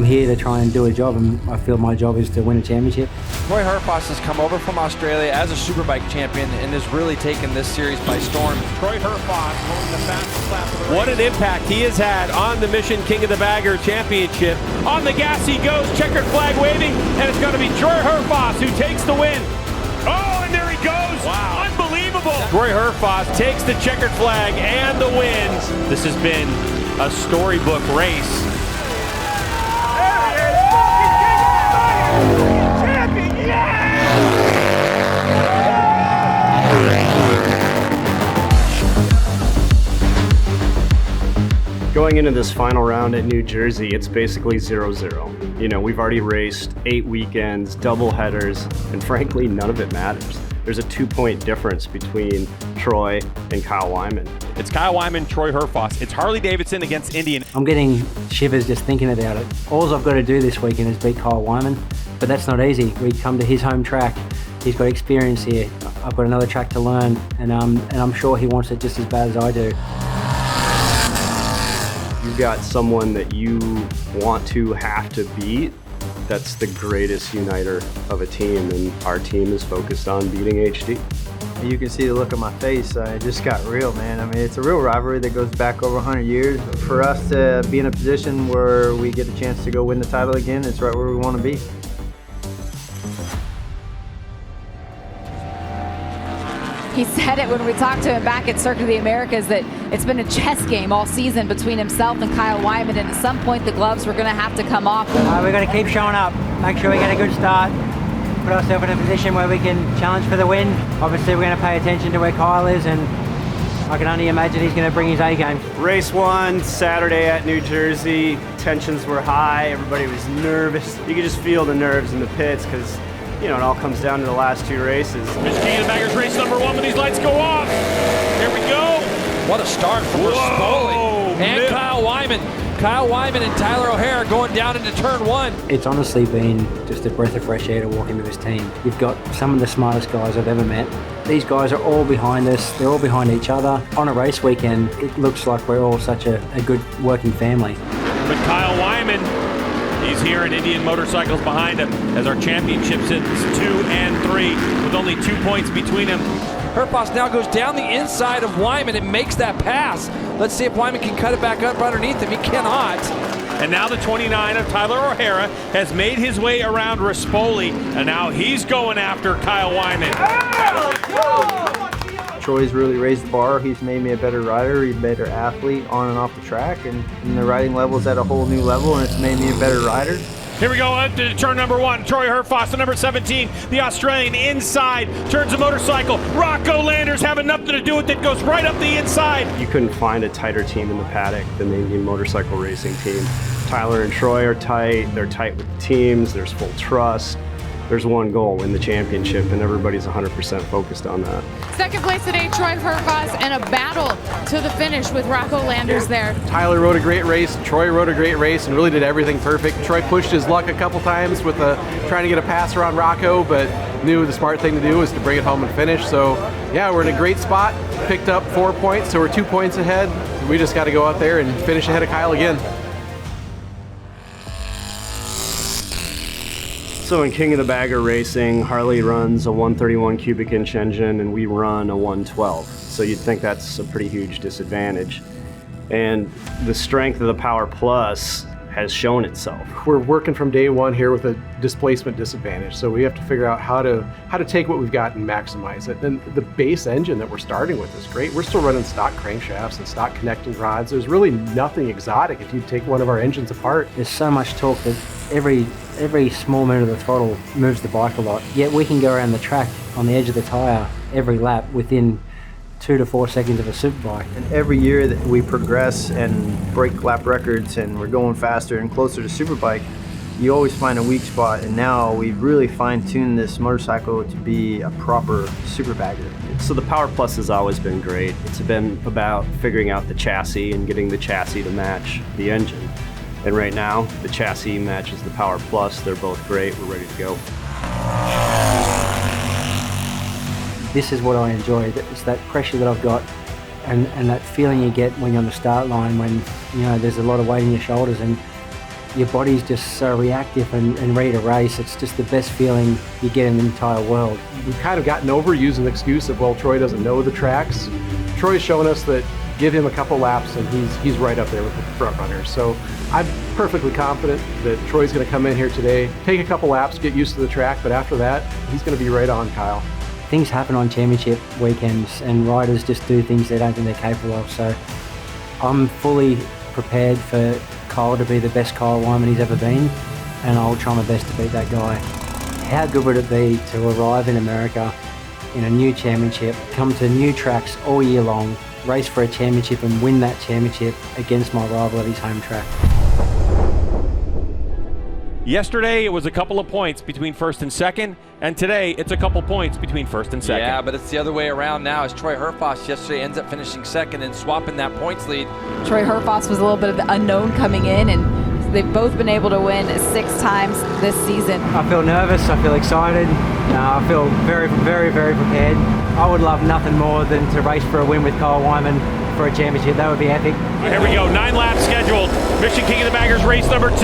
here to try and do a job, and I feel my job is to win a championship. Troy Herfoss has come over from Australia as a Superbike champion and has really taken this series by storm. Troy Herfoss holding the fastest lap of the race. What an impact he has had on the Mission King of the Bagger Championship. On the gas he goes, checkered flag waving, and it's going to be Troy Herfoss who takes the win. Oh, and there he goes. Wow. Unbelievable. Troy Herfoss takes the checkered flag and the win. This has been a storybook race. Going into this final round at New Jersey, it's basically 0-0. You know, we've already raced 8 weekends, double headers, and frankly, none of it matters. There's a 2-point difference between Troy and Kyle Wyman. It's Kyle Wyman, Troy Herfoss. It's Harley Davidson against Indian. I'm getting shivers just thinking about it. All I've got to do this weekend is beat Kyle Wyman, but that's not easy. We come to his home track. He's got experience here. I've got another track to learn, and I'm sure he wants it just as bad as I do. You've got someone that you have to beat. That's the greatest uniter of a team, and our team is focused on beating HD. You can see the look on my face. It just got real, man. I mean, it's a real rivalry that goes back over 100 years. For us to be in a position where we get a chance to go win the title again, it's right where we want to be. He said it when we talked to him back at Circuit of the Americas that it's been a chess game all season between himself and Kyle Wyman, and at some point the gloves were going to have to come off. We're going to keep showing up, make sure we get a good start, put ourselves in a position where we can challenge for the win. Obviously we're going to pay attention to where Kyle is, and I can only imagine he's going to bring his A game. Race 1, Saturday at New Jersey. Tensions were high, everybody was nervous. You could just feel the nerves in the pits because, you know, it all comes down to the last 2 races. Mission King of the Baggers race number 1 when these lights go off. Here we go. What a start from Rispoli and Kyle Wyman. Kyle Wyman and Tyler O'Hara going down into turn 1. It's honestly been just a breath of fresh air to walk into this team. You've got some of the smartest guys I've ever met. These guys are all behind us. They're all behind each other. On a race weekend, it looks like we're all such a good working family. But Kyle Wyman, he's here in Indian Motorcycles behind him as our championship sits 2 and 3 with only 2 points between them. Herfoss now goes down the inside of Wyman and makes that pass. Let's see if Wyman can cut it back up underneath him. He cannot. And now the 29 of Tyler O'Hara has made his way around Rispoli, and now he's going after Kyle Wyman. Troy's really raised the bar. He's made me a better rider, a better athlete on and off the track, and the riding level's at a whole new level, and it's made me a better rider. Here we go into turn number 1. Troy Herfoss, the number 17, the Australian inside, turns a motorcycle. Rocco Landers having nothing to do with it, goes right up the inside. You couldn't find a tighter team in the paddock than the Indian Motorcycle Racing team. Tyler and Troy are tight, they're tight with the teams, there's full trust. There's one goal, win the championship, and everybody's 100% focused on that. Second place today, Troy Herfoss, and a battle to the finish with Rocco Landers there. Tyler rode a great race, Troy rode a great race, and really did everything perfect. Troy pushed his luck a couple times with trying to get a pass around Rocco, but knew the smart thing to do was to bring it home and finish. So yeah, we're in a great spot, picked up 4 points, so we're 2 points ahead. We just got to go out there and finish ahead of Kyle again. So in King of the Bagger Racing, Harley runs a 131 cubic inch engine and we run a 112. So you'd think that's a pretty huge disadvantage. And the strength of the Power Plus has shown itself. We're working from day one here with a displacement disadvantage, so we have to figure out how to take what we've got and maximize it. And the base engine that we're starting with is great. We're still running stock crankshafts and stock connecting rods. There's really nothing exotic if you take one of our engines apart. There's so much torque that every small movement of the throttle moves the bike a lot. Yet we can go around the track on the edge of the tire every lap within 2 to 4 seconds of a superbike. And every year that we progress and break lap records and we're going faster and closer to superbike, you always find a weak spot, and now we've really fine-tuned this motorcycle to be a proper super bagger. So the Power Plus has always been great. It's been about figuring out the chassis and getting the chassis to match the engine. And right now, the chassis matches the Power Plus. They're both great. We're ready to go. This is what I enjoy. It's that pressure that I've got and that feeling you get when you're on the start line when, you know, there's a lot of weight in your shoulders and your body's just so reactive and ready to race. It's just the best feeling you get in the entire world. We've kind of gotten over using the excuse of, well, Troy doesn't know the tracks. Troy's shown us that give him a couple laps and he's right up there with the front runners. So I'm perfectly confident that Troy's going to come in here today, take a couple laps, get used to the track, but after that, he's going to be right on Kyle. Things happen on championship weekends and riders just do things they don't think they're capable of. So I'm fully prepared for Kyle to be the best Kyle Wyman he's ever been, and I'll try my best to beat that guy. How good would it be to arrive in America in a new championship, come to new tracks all year long, race for a championship and win that championship against my rival at his home track? Yesterday, it was a couple of points between first and second, and today, it's a couple points between first and second. Yeah, but it's the other way around now, as Troy Herfoss yesterday ends up finishing second and swapping that points lead. Troy Herfoss was a little bit of the unknown coming in, and they've both been able to win 6 times this season. I feel nervous, I feel excited, I feel very, very, very prepared. I would love nothing more than to race for a win with Kyle Wyman for a championship. That would be epic. Here we go, 9 laps scheduled. Mission King of the Baggers race number 2.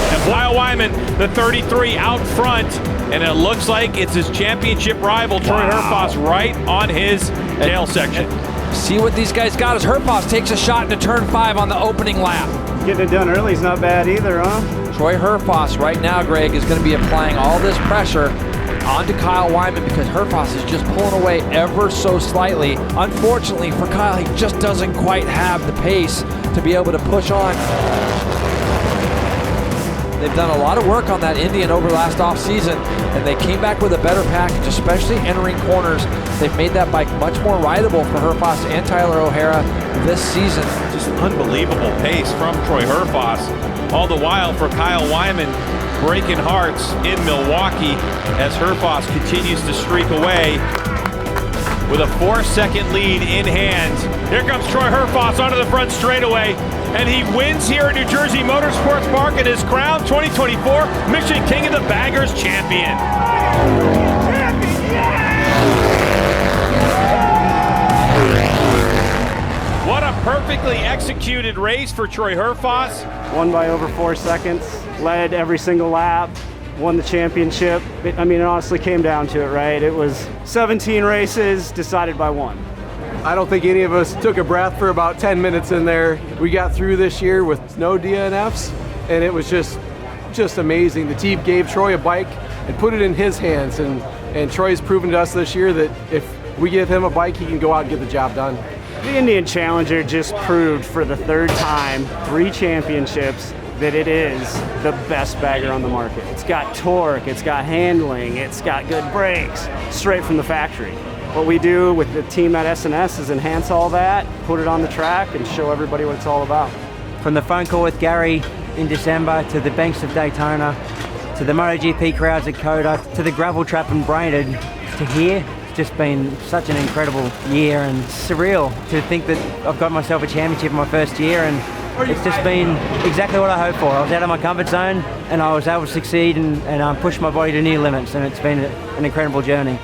And Kyle Wyman, the 33 out front, and it looks like it's his championship rival, Troy Herfoss, right on his tail section. See what these guys got as Herfoss takes a shot into turn 5 on the opening lap. Getting it done early is not bad either, huh? Troy Herfoss right now, Greg, is going to be applying all this pressure onto Kyle Wyman because Herfoss is just pulling away ever so slightly. Unfortunately for Kyle, he just doesn't quite have the pace to be able to push on. They've done a lot of work on that Indian over last offseason, and they came back with a better package, especially entering corners. They've made that bike much more rideable for Herfoss and Tyler O'Hara this season. Just unbelievable pace from Troy Herfoss. All the while for Kyle Wyman, breaking hearts in Milwaukee as Herfoss continues to streak away with a 4-second lead in hand. Here comes Troy Herfoss onto the front straightaway, and he wins here at New Jersey Motorsports Park and is crowned 2024 Mission King of the Baggers champion. What a perfectly executed race for Troy Herfoss. Won by over 4 seconds, led every single lap, won the championship. It honestly came down to it, right? It was 17 races decided by 1. I don't think any of us took a breath for about 10 minutes in there. We got through this year with no DNFs, and it was just amazing. The team gave Troy a bike and put it in his hands, and Troy's proven to us this year that if we give him a bike, he can go out and get the job done. The Indian Challenger just proved for the 3rd time, 3 championships, that it is the best bagger on the market. It's got torque, it's got handling, it's got good brakes, straight from the factory. What we do with the team at S&S is enhance all that, put it on the track, and show everybody what it's all about. From the phone call with Gary in December, to the banks of Daytona, to the MotoGP crowds at Coda, to the gravel trap in Brainerd, to here, it's just been such an incredible year and surreal to think that I've got myself a championship in my first year, and it's just been exactly what I hoped for. I was out of my comfort zone and I was able to succeed and push my body to new limits, and it's been an incredible journey.